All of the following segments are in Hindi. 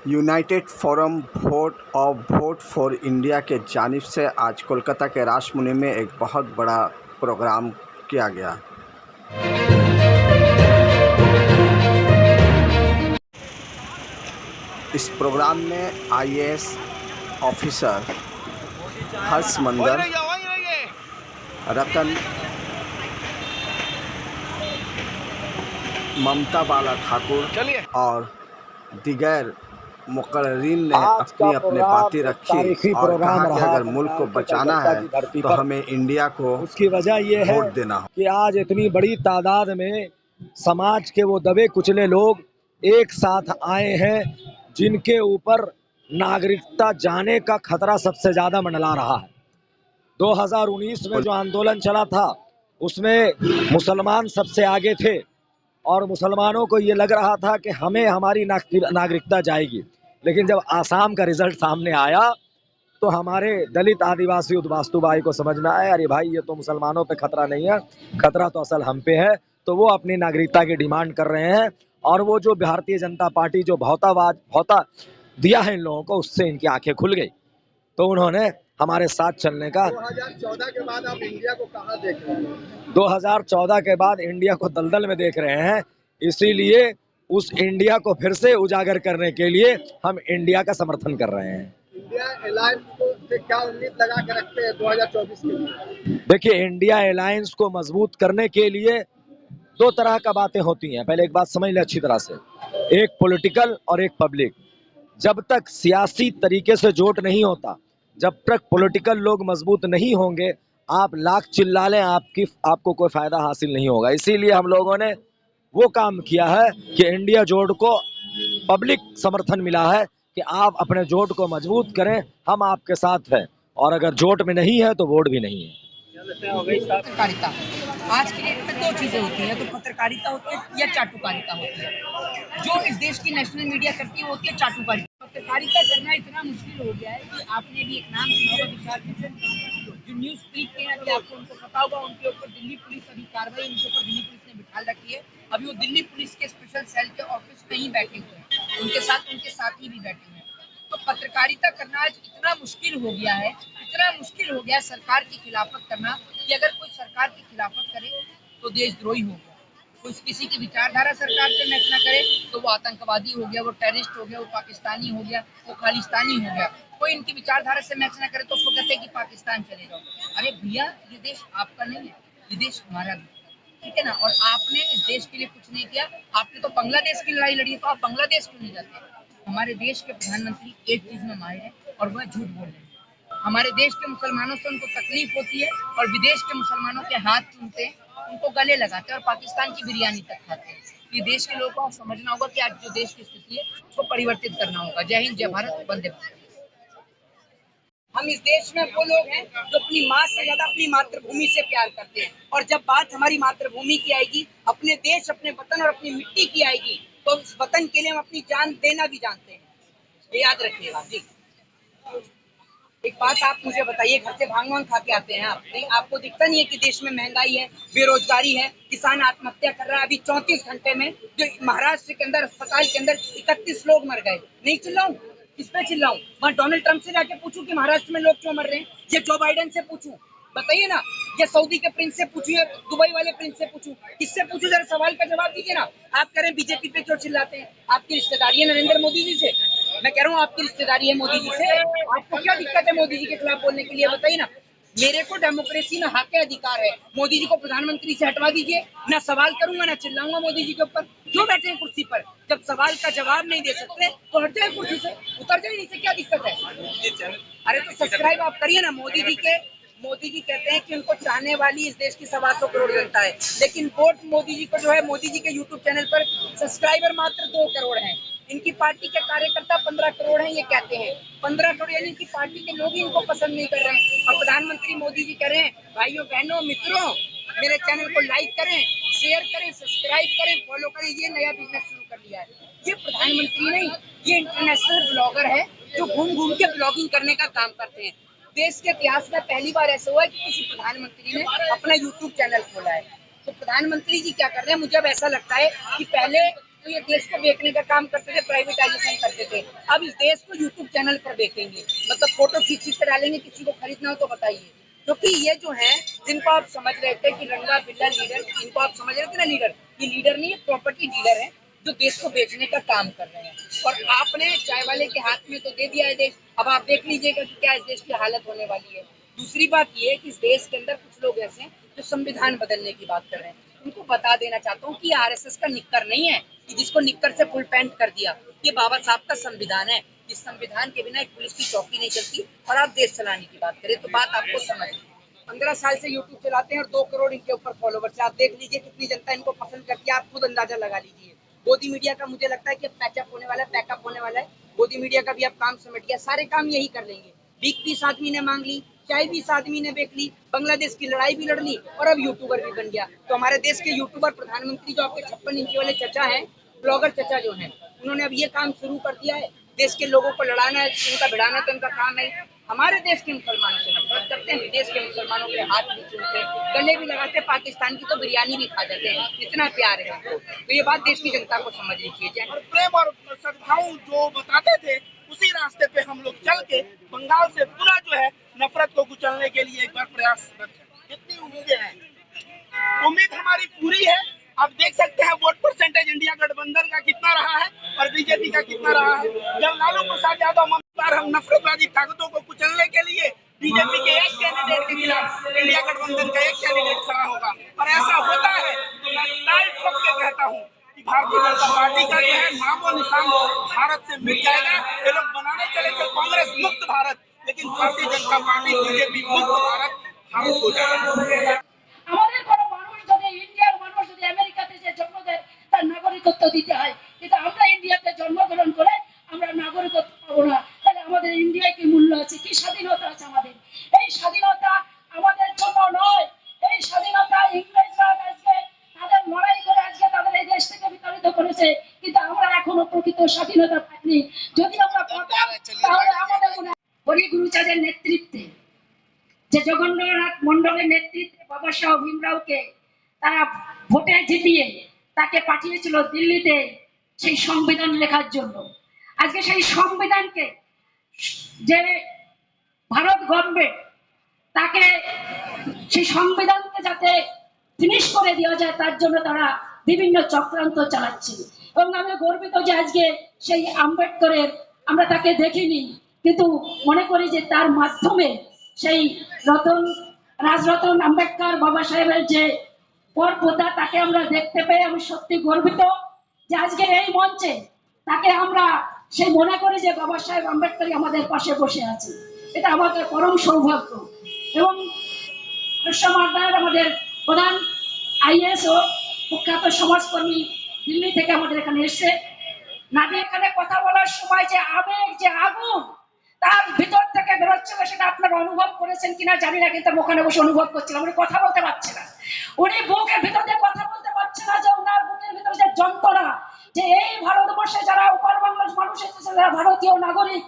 United forum vote for India के जानिब से आज कोलकाता के राजमुनि में एक बहुत बड़ा प्रोग्राम किया गया। इस प्रोग्राम में आईएएस ऑफिसर हर्ष मंडल, रतन, ममता बाला ठाकुर और दीगर मुकर्रीन ने अपनी अपनी बातें रखी और कहा कि अगर मुल्क को बचाना है तो हमें इंडिया को उसकी वजह ये है वोट देना हो कि आज इतनी बड़ी तादाद में समाज के वो दबे कुचले लोग एक साथ आए हैं जिनके ऊपर नागरिकता जाने का खतरा सबसे ज्यादा मंडरा रहा है। 2019 में जो आंदोलन चला था उसमें मुसलमान सबसे आगे थे और मुसलमानों को ये लग रहा था कि हमें हमारी नागरिकता जाएगी, लेकिन जब आसाम का रिजल्ट सामने आया तो हमारे दलित आदिवासी उद्वास्तु भाई को समझ में आया, अरे भाई ये तो मुसलमानों पे खतरा नहीं है, खतरा तो असल हम पे है। तो वो अपनी नागरिकता की डिमांड कर रहे हैं और वो जो भारतीय जनता पार्टी जो भौता दिया है इन लोगों को, उससे इनकी आंखें खुल गई। तो उन्होंने हमारे साथ चलने का 2014 के बाद आप इंडिया को कहाँ देख रहे हैं? 2014 के बाद इंडिया को दलदल में देख रहे हैं, इसीलिए उस इंडिया को फिर से उजागर करने के लिए हम इंडिया का समर्थन कर रहे हैं। इंडिया अलायंस को से क्या उम्मीद लगा के रखते हैं 2024 के लिए? देखिए, इंडिया अलायंस को मजबूत करने के लिए दो तरह का बातें होती हैं। पहले एक बात समझ ले अच्छी तरह से, एक पॉलिटिकल और एक पब्लिक। जब तक सियासी तरीके से जोट नहीं होता, जब तक पॉलिटिकल लोग मजबूत नहीं होंगे, आप लाख चिल्ला लें आपको कोई फायदा हासिल नहीं होगा। इसीलिए हम लोगों ने वो काम किया है कि इंडिया जोड़ को पब्लिक समर्थन मिला है कि आप अपने जोट को मजबूत करें, हम आपके साथ हैं, और अगर जोट में नहीं है तो वोट भी नहीं है। पत्रकारिता आज के लिए दो चीजें होती हैं, तो पत्रकारिता होती है या चाटुकारिता होती है। जो इस देश की नेशनल मीडिया करती है वो होती है चाटुकारिता। पत्रकारिता करना इतना मुश्किल हो गया है कि आपने भी एक नाम सुना होगा, विशाल किशन, जो न्यूज क्लिक किया कि आपको उनको पता होगा, उनके ऊपर दिल्ली पुलिस अभी कार्रवाई उनके ऊपर दिल्ली पुलिस ने बिठा रखी है। अभी वो दिल्ली पुलिस के स्पेशल सेल के ऑफिस में ही बैठे हुए हैं, उनके साथी भी बैठे हुए हैं। तो पत्रकारिता करना आज इतना मुश्किल हो गया है, इतना मुश्किल हो गया सरकार की खिलाफत करना कि अगर कोई सरकार की खिलाफत करे तो देशद्रोही हो गया, कोई किसी की विचारधारा सरकार से मैच ना करे तो वो आतंकवादी हो गया, वो टेररिस्ट हो गया, वो पाकिस्तानी हो गया, वो खालिस्तानी हो गया। कोई इनकी विचारधारा से मैच ना करे तो उसको कहते हैं कि पाकिस्तान चले जाओ। अरे भैया, ये देश आपका नहीं है, ये देश हमारा भी, ठीक है ना। और आपने इस देश के लिए कुछ नहीं किया, आपने तो बांग्लादेश की लड़ाई लड़ी है, तो आप बांग्लादेश क्यों नहीं जाते? हमारे देश के प्रधानमंत्री एक चीज में माहिर है और वह झूठ बोल रहे हैं। हमारे देश के मुसलमानों से उनको तकलीफ होती है और विदेश के मुसलमानों के हाथ चूमते हैं, उनको गले लगाते हैं और पाकिस्तान की बिरयानी तक खाते हैं। ये देश के लोगों को समझना होगा कि आज जो देश की स्थिति है उसको परिवर्तित करना होगा। जय हिंद, जय भारत, वंदे मातरम। हम इस देश में वो लोग हैं जो अपनी माँ से ज्यादा अपनी मातृभूमि से प्यार करते हैं, और जब बात हमारी मातृभूमि की आएगी, अपने देश, अपने वतन और अपनी मिट्टी की आएगी, तो इस वतन के लिए हम अपनी जान देना भी जानते हैं। ये याद रखिएगा जी। एक बात आप मुझे बताइए, घर से भांग वांग खा के आते हैं आप? नहीं, आपको दिखता नहीं है कि देश में महंगाई है, बेरोजगारी है, किसान आत्महत्या कर रहा है। अभी 34 घंटे में जो महाराष्ट्र के अंदर अस्पताल के अंदर 31 लोग मर गए। नहीं चिल्लाऊं? किस पे चिल्लाऊं? वहाँ डोनाल्ड ट्रंप से जाके पूछूं कि महाराष्ट्र में लोग क्यों मर रहे हैं? ये जो बाइडेन से पूछूं? बताइए ना। ये सऊदी के प्रिंस से पूछिए, दुबई वाले प्रिंस से पूछूं, किससे पूछूं? जरा सवाल का जवाब दीजिए ना। आप कह रहे हैं बीजेपी पे क्यों चिल्लाते हैं? आपकी रिश्तेदारी है नरेंद्र मोदी जी से? मैं कह रहा हूँ आपकी रिश्तेदारी है मोदी जी से, आपको क्या दिक्कत है मोदी जी के खिलाफ बोलने के लिए? बताइए ना। मेरे को डेमोक्रेसी में हक अधिकार है, मोदी जी को प्रधानमंत्री से हटवा दीजिए, ना सवाल करूंगा ना चिल्लाऊंगा मोदी जी के ऊपर। क्यों बैठे हैं कुर्सी पर? जब सवाल का जवाब नहीं दे सकते तो हट जाए कुर्सी से, उतर जाए नीचे, क्या दिक्कत है? अरे तो सब्सक्राइब आप करिए ना। मोदी जी कहते हैं कि उनको चाहने वाली इस देश की 125 करोड़ जनता है, लेकिन वोट मोदी जी को जो है, मोदी जी के यूट्यूब चैनल पर सब्सक्राइबर मात्र 2 करोड़ हैं। इनकी पार्टी के कार्यकर्ता 15 करोड़ हैं, ये कहते हैं 15 करोड़, यानी इनकी पार्टी के लोग ही इनको पसंद नहीं कर रहे हैं। और प्रधानमंत्री मोदी जी कह रहे हैं, भाइयों बहनों मित्रों, मेरे चैनल को लाइक करें, शेयर करें, सब्सक्राइब करें, फॉलो करें। ये नया बिजनेस शुरू कर लिया है। ये प्रधानमंत्री नहीं, ये इंटरनेशनल ब्लॉगर है जो घूम घूम के ब्लॉगिंग करने का काम करते हैं। देश के इतिहास में पहली बार ऐसा हुआ है कि किसी प्रधानमंत्री ने अपना यूट्यूब चैनल खोला है। तो प्रधानमंत्री जी क्या कर रहे हैं? मुझे अब ऐसा लगता है कि पहले तो ये देश को बेचने का काम करते थे, प्राइवेटाइजेशन करते थे। अब इस देश को यूट्यूब चैनल पर बेचेंगे, मतलब फोटो खींच खींच कर डालेंगे। किसी को खरीदना हो तो बताइए। क्योंकि ये जो है, जिनको आप समझ रहे थे कि रंगा बिल्ला लीडर, इनको आप समझ रहे थे ना लीडर, ये लीडर नहीं है, प्रॉपर्टी डीलर है, जो देश को बेचने का काम कर रहे हैं। और आपने चाय वाले के हाथ में तो दे दिया है देश। अब आप देख लीजिएगा कि क्या इस देश की हालत होने वाली है। दूसरी बात ये है कि इस देश के अंदर कुछ लोग ऐसे हैं जो संविधान बदलने की बात कर रहे हैं। उनको बता देना चाहता हूँ कि आरएसएस का निक्कर नहीं है कि जिसको निक्कर से फुल पैंट कर दिया। ये बाबा साहब का संविधान है, जिस संविधान के बिना एक पुलिस की चौकी नहीं चलती। और आप देश चलाने की बात करें तो बात आपको समझ 15 साल से यूट्यूब चलाते हैं और 2 करोड़ इनके ऊपर फॉलोवर्स है। आप देख लीजिए कितनी जनता इनको पसंद करती है, आप खुद अंदाजा लगा लीजिए। गोदी मीडिया का मुझे लगता है कि पैचअप होने वाला है, पैकअप होने वाला है। गोदी मीडिया का भी अब काम समेट गया, सारे काम यही कर लेंगे। भीख भी इस आदमी ने मांग ली, चाय भी इस आदमी ने बेच ली, बांग्लादेश की लड़ाई भी लड़ ली और अब यूट्यूबर भी बन गया। तो हमारे देश के यूट्यूबर प्रधानमंत्री जो आपके 56 इंच वाले चचा हैं, ब्लॉगर चचा जो हैं, उन्होंने अब ये काम शुरू कर दिया है। देश के लोगों को लड़ाना है, उनका भिड़ाना तो उनका काम है। हमारे देश के मुसलमानों से नफरत करते हैं, विदेश के मुसलमानों के हाथ भी चूमते, गले भी लगाते, पाकिस्तान की तो बिरयानी भी खा जाते हैं, इतना प्यार है उनको। तो ये बात देश की जनता को समझनी चाहिए। और प्रेम और सद्भाव जो बताते थे, उसी रास्ते पे हम लोग चल के बंगाल से पूरा जो है नफरत को कुचलने के लिए एक बार प्रयासरत है। कितनी उम्मीदें हैं, उम्मीद हमारी पूरी है। आप देख सकते हैं वोट परसेंटेज इंडिया गठबंधन का कितना रहा है और बीजेपी का कितना रहा है। जब लालू प्रसाद यादव ममता हम नफरतवादी ताकतों को कुचलने के लिए बीजेपी के एक कैंडिडेट के खिलाफ इंडिया गठबंधन का एक कैंडिडेट खड़ा होगा और ऐसा होता है तो मैं टाइट ठोक के कहता हूँ कि भारतीय जनता पार्टी का जो है नाम और निशान भारत से मिट जाएगा। ये लोग बनाने चले थे कांग्रेस मुक्त भारत, लेकिन भारतीय जनता पार्टी बीजेपी मुक्त भारत हो जाएगा। আমাদের কোনো মানুষ যদি ইন্ডিয়ার মানুষ যদি আমেরিকাতে যে জন্ম দেয় তার নাগরিকত্ব দিতে হয়, কিন্তু আমরা ইন্ডিয়াতে জন্মগ্রহণ করে আমরা নাগরিকত্ব পাবো না। তাহলে আমাদের ইন্ডিয়ায় কি মূল্য আছে, কি স্বাধীনতা আছে আমাদের? এই স্বাধীনতা আমাদের জন্য নয়, এই স্বাধীনতা ইংরেজরা আজকে তাদের লড়াই করে আজকে তাদের এই দেশ থেকে বিতাড়িত করেছে, কিন্তু আমরা এখনো প্রকৃত স্বাধীনতা পাইনি। যদি আমরা পাতাম তাহলে আমাদের মনে হরি গুরুচাঁদের নেতৃত্বে, যে জগন্নাথ মন্ডলের নেতৃত্বে বাবা সাহেব ভীমরাওকে তারা ভোটে জিতিয়ে তাকে পাঠিয়েছিল দিল্লিতে সেই সংবিধান লেখার জন্য। আজকে সেই সংবিধানকে যে ভারত গভর্নমেন্ট তাকে সেই সংবিধানকে যাতে ফিনিশ করে দেওয়া যায় তার জন্য তারা বিভিন্ন চক্রান্ত চালাচ্ছে। এবং আমি গর্বিত যে আজকে সেই আম্বেদকরের আমরা তাকে দেখিনি, কিন্তু মনে করি যে তার মাধ্যমে সেই রাজরতন আম্বেদকর বাবা সাহেবের যে পরপোতা তাকে আমরা দেখতে পেয়ে আমি সত্যি গর্বিত যে আজকের এই মঞ্চে তাকে আমরা সেই মনে করি যে বাবা সাহেব আম্বেদকর আমাদের পাশে বসে আছে। এটা আমাদের পরম সৌভাগ্য। এবং আমাদের প্রধান আইএস ও প্রখ্যাত সমাজকর্মী দিল্লি থেকে আমাদের এখানে এসছে। নাদি এখানে কথা বলার সময় যে আবেগ, যে আগুন তার ভিতর থেকে বেরোচ্ছিল সেটা আপনারা অনুভব করেছেন কিনা জানি না, কিন্তু ওখানে বসে অনুভব করছিলাম। উনি কথা বলতে পারছে না, উনি বুকের ভিতর দিয়ে কথা বলতে পারছে না, যে ওনার বুকের ভিতরে যে যন্ত্রণা, যে এই ভারতবর্ষে যারা উপার বাংলার মানুষ এসেছে, যারা ভারতীয় নাগরিক,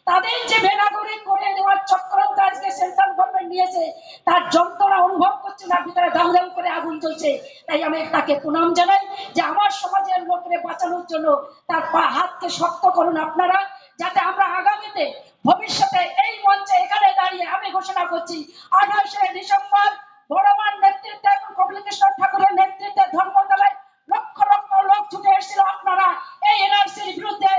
তাদের যে বেনাগরিক করে দেওয়ার চক্রান্ত আজকে সেন্ট্রাল গভর্নমেন্ট নিয়েছে, তার যন্ত্রণা অনুভব করছে না, ভিতরে দাম দাম করে আগুন জ্বলছে। তাই আমি তাকে প্রণাম জানাই যে আমার সমাজের লোককে বাঁচানোর জন্য তার হাতকে শক্ত করুন আপনারা, যাতে আমরা আগামীতে ভবিষ্যতে এই মঞ্চে এখানে দাঁড়িয়ে আমি ঘোষণা করছি 28শে ডিসেম্বর বড়মার নেতৃত্বে এবং কমলেশ্বর ঠাকুরের নেতৃত্বে ধর্মতলায় লক্ষ লক্ষ লোক ছুটে এসেছিল। আপনারা এই এনআরসির বিরুদ্ধে,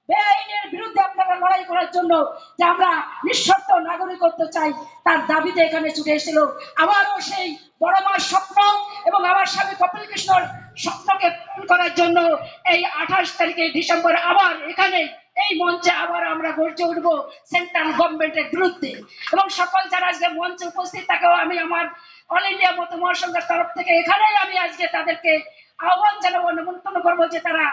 বেআইনের বিরুদ্ধে আপনারা লড়াই করার জন্য, যে আমরা নিঃশর্ত নাগরিকত্ব চাই, তার দাবিতে এখানে ছুটে এসেছিল। আমারও সেই বড়মার স্বপ্ন এবং আমার স্বামী কপিল কৃষ্ণর স্বপ্নকে পূরণ করার জন্য এই 28 তারিখে ডিসেম্বর আবার এখানে এই মঞ্চে আবার আমরা গর্জে উঠবো সেন্ট্রাল গভর্নমেন্টের বিরুদ্ধে। এবং সকল যারা আজকে মঞ্চে উপস্থিত থাকেও আমি আমার অল ইন্ডিয়া মত মহাসংঘের তরফ থেকে এখানেই আমি আজকে তাদেরকে আহ্বান জানাবো, নিমন্ত্রণ করবো যে তারা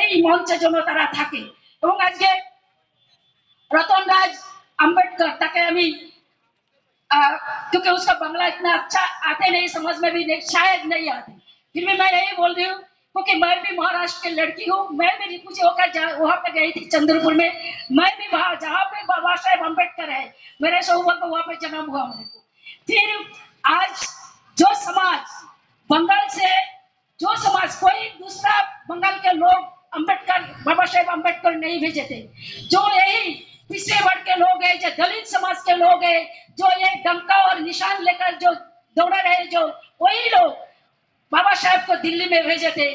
এই মঞ্চের জন্য তারা থাকে। এবং আজকে रतन राज अम्बेडकर ताकि हमें क्योंकि उसका बांग्ला इतना अच्छा आते नहीं, समझ में भी नहीं, शायद नहीं आते, फिर भी मैं यही बोल रही हूँ क्योंकि मैं भी महाराष्ट्र की लड़की हूँ। मैं भी रिफ्यूजी होकर वहां पे गई थी चंद्रपुर में। मैं भी जहाँ पे बाबा साहेब अम्बेडकर है, मेरे सौभाग्य वहां पे जन्म हुआ मेरे को। फिर आज जो समाज बंगाल से जो समाज कोई दूसरा बंगाल के लोग अम्बेडकर बाबा साहेब अम्बेडकर नहीं भेजे थे, जो यही पिछड़े वर्ग के लोग हैं, जो दलित समाज के लोग हैं, जो ये डंका और निशान लेकर जो दौड़ रहे, जो वही लोग बाबा साहेब को दिल्ली में भेजे थे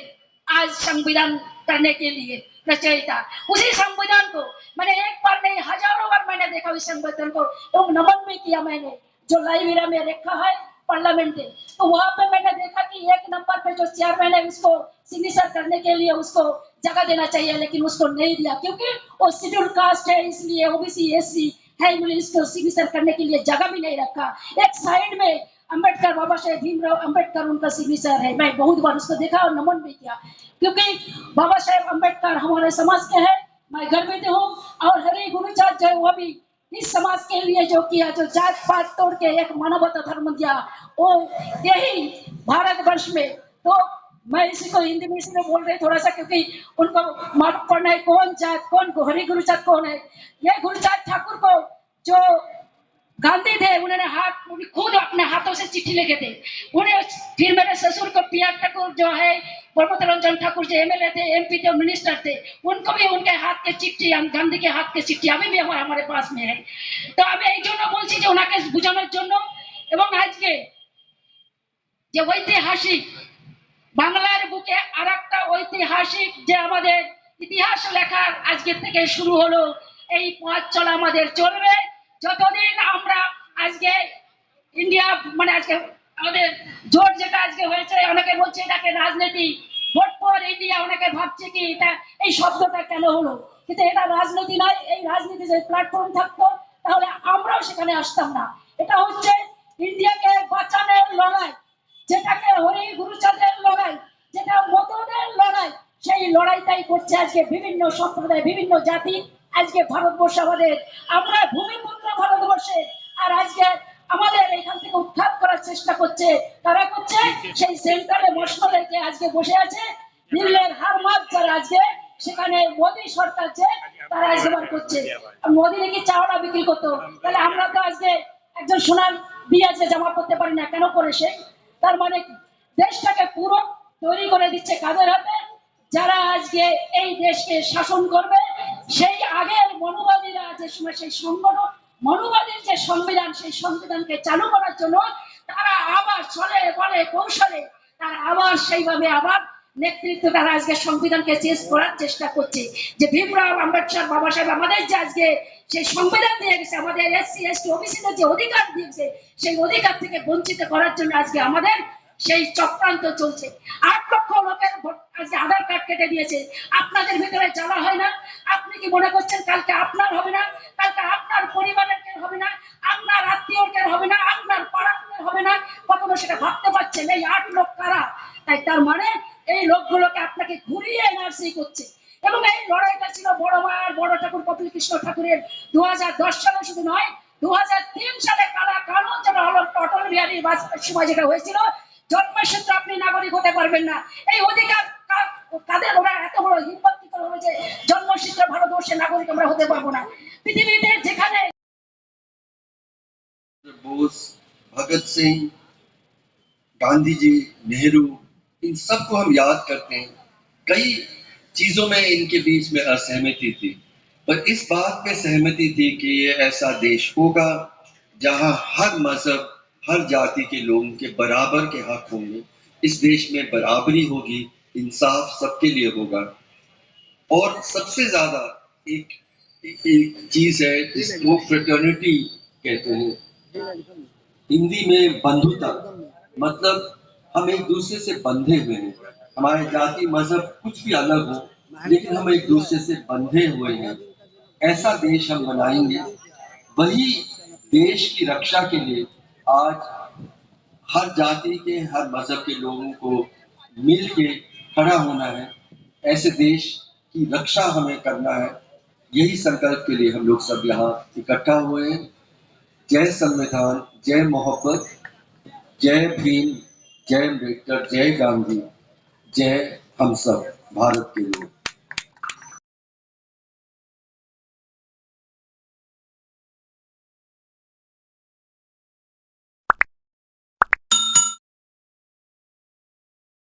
आज संविधान करने के लिए रचयिता। उसी संविधान को मैंने एक बार नहीं हजारों बार मैंने देखा, उस संविधान को तो नमन भी किया मैंने, जो लाइब्रेरी में रखा है पार्लियामेंट में। तो वहां पे मैंने देखा कि 1 नंबर पे जो चेयरमैन है उसको सिग्नेचर करने के लिए उसको जगह देना चाहिए, लेकिन उसको नहीं दिया क्योंकि वो शेड्यूल कास्ट है, इसलिए ओबीसी एससी है, इसको सिग्नेचर करने के लिए जगह भी नहीं रखा। एक साइड में अम्बेडकर बाबा साहेब भीमराव अम्बेडकर उनका सिग्नेचर है, मैं बहुत बार उसको देखा और नमन भी किया क्योंकि बाबा साहेब अम्बेडकर हमारे समाज के हैं, मैं गर्वित हूँ। और हरि गुरुचार्य जो है वो भी इस समाज के लिए जो किया, जो जात पात तोड़ के एक मानवता धर्म दिया, वो यही भारतवर्ष में। तो मैं इसी को हिंदी में इसलिए बोल रही थोड़ा सा क्योंकि उनको मालूम पड़ना है कौन जात कौन हरि गुरुचार्य कौन है। ये गुरुचार्य ठाकुर को जो गांधी थे उन्होंने खुद अपने हाथों से चिट्ठी लिखे थे उन्हें। फिर मेरे ससुर को पीआर ठाकुर जो है, प्रमोद रंजन ठाकुर जो एमएलए थे, एमपी थे, मिनिस्टर थे, उनको भी उनके हाथ के चिट्ठी, गांधी के हाथ के चिट्ठी अभी भी हमारे पास में है। तो আমি এই জন্য বলছি যে ওনাকে বোঝানোর জন্য, এবং আজকে যে ঐতিহাসিক বাংলার বুকে আরেকটা ঐতিহাসিক যে আমাদের ইতিহাস লেখার আজকে থেকে শুরু হলো, এই পথ চলা আমাদের চলবে যতদিন আমরা আজকে ইন্ডিয়া মানে আজকে আমাদের জোট যেটা আজকে হয়েছে, অনেকে বলছে এটাকে রাজনীতি, ভোট ফর ইন্ডিয়া, অনেকে ভাবছে কি এটা এই শব্দটা কেন হলো, কিন্তু এটা রাজনীতি নয়। এই রাজনীতি যে প্ল্যাটফর্ম থাকতো তাহলে আমরাও সেখানে আসতাম না। এটা হচ্ছে ইন্ডিয়াকে বাঁচানোর লড়াই, যেটাকে হরি গুরুচাঁদের লড়াই, যেটা মতদের লড়াই, সেই লড়াইটাই করছে আজকে বিভিন্ন সম্প্রদায়, বিভিন্ন জাতি। আজকে ভারতবর্ষ আমাদের, আমরা ভূমিপুত্র ভারতবর্ষে, আর আজকে আমাদের এখান থেকে উদ্ধার করার চেষ্টা করছে তারা, করছে সেই সেন্ট্রালে মশলাদেরকে আজকে বসে আছে দিল্লির হারমাত যারা আজকে সেখানে মোদী সরকার যে তারা আজকে বার করছে। মোদী নাকি চাওড়া বিক্রি করতো, তাহলে আমরা তো আজকে একজন সোনার দিয়ে আজকে জমা করতে পারি না, কেন করে সে? তার মানে দেশটাকে পুরো তৈরি করে দিচ্ছে কাদের হাতে? যারা আজকে এই দেশকে শাসন করবে, সেই আগের মনুবাদীরা যে সময় সেই সংগঠন মনুবাদীর যে সংবিধান, সেই সংবিধানকে চালু করার জন্য তারা আবার চলে বলে কৌশলে তারা আবার সেইভাবে আবার নেতৃত্ব, তারা আজকে সংবিধানকে চেঞ্জ করার চেষ্টা করছে। যে ভীমরাও আম্বেদকর বাবা সাহেব আমাদের যে আজকে সেই সংবিধান দিয়ে গেছে, আমাদের এসসি এসটি ওবিসিদের যে অধিকার দিয়েছে, সেই অধিকার থেকে বঞ্চিত করার জন্য আজকে আমাদের সেই চক্রান্ত চলছে। 8 লক্ষ লোকের আজকে আধার কার্ড কেটে দিয়েছে। আপনাদের ভিতরে জ্বালা হয় না? আপনি কি মনে করছেন কালকে আপনার হবে না, কালকে আপনার পরিবারের কেউ হবে না, আপনার আত্মীয়র কেউ হবে না, আপনার পাড়ার হবে না? কখনো সেটা ভাবতে পারছেন? এই 8 লোক কারা? তাই তার মানে এই লোকগুলোকে আপনাকে ঘুরিয়ে এনআরসি করছে। এবং এই লড়াইটা ছিল বড় মার বড় ঠাকুর কপিল কৃষ্ণ ঠাকুরের 2010 সালে, শুধু নয় 2003 সালে কালা কানুন যেটা হলো, অটল বিহারী বাজপেয়ীর সময় যেটা হয়েছিল, জন্মসূত্রে আপনি নাগরিক হতে পারবেন না। এই অধিকার কাদের? ওরা এত বড় হিম্মত কি করে হলো যে জন্মসূত্রে ভারতবর্ষের নাগরিক আমরা হতে পারবো না? পৃথিবীতে যেখানে बोस, भगत सिंह, गांधी जी, नेहरू, इन सबको हम याद करते हैं। कई चीजों में इनके बीच में असहमति थी, पर इस बात पे सहमति थी कि ये ऐसा देश होगा जहां हर मजहब, हर जाति के लोगों के बराबर के हक होंगे। इस देश में बराबरी होगी, इंसाफ सबके लिए होगा। और सबसे ज्यादा एक चीज है जिसको फ्रेटर्निटी कहते हैं, हिंदी में बंधुता, मतलब हम एक दूसरे से बंधे हुए हैं। हमारे जाति मजहब कुछ भी अलग हो, लेकिन हम एक दूसरे से बंधे हुए हैं। ऐसा देश हम बनाएंगे। वही देश की रक्षा के लिए आज हर जाति के, हर मजहब के लोगों को मिल के खड़ा होना है। ऐसे देश की रक्षा हमें करना है। यही संकल्प के लिए हम लोग सब यहाँ इकट्ठा हुए हैं। जय संविधान, जय मोहब्बत, जय भीम, जय अम्बेडकर, जय गांधी, जय हम सब भारत के लोग।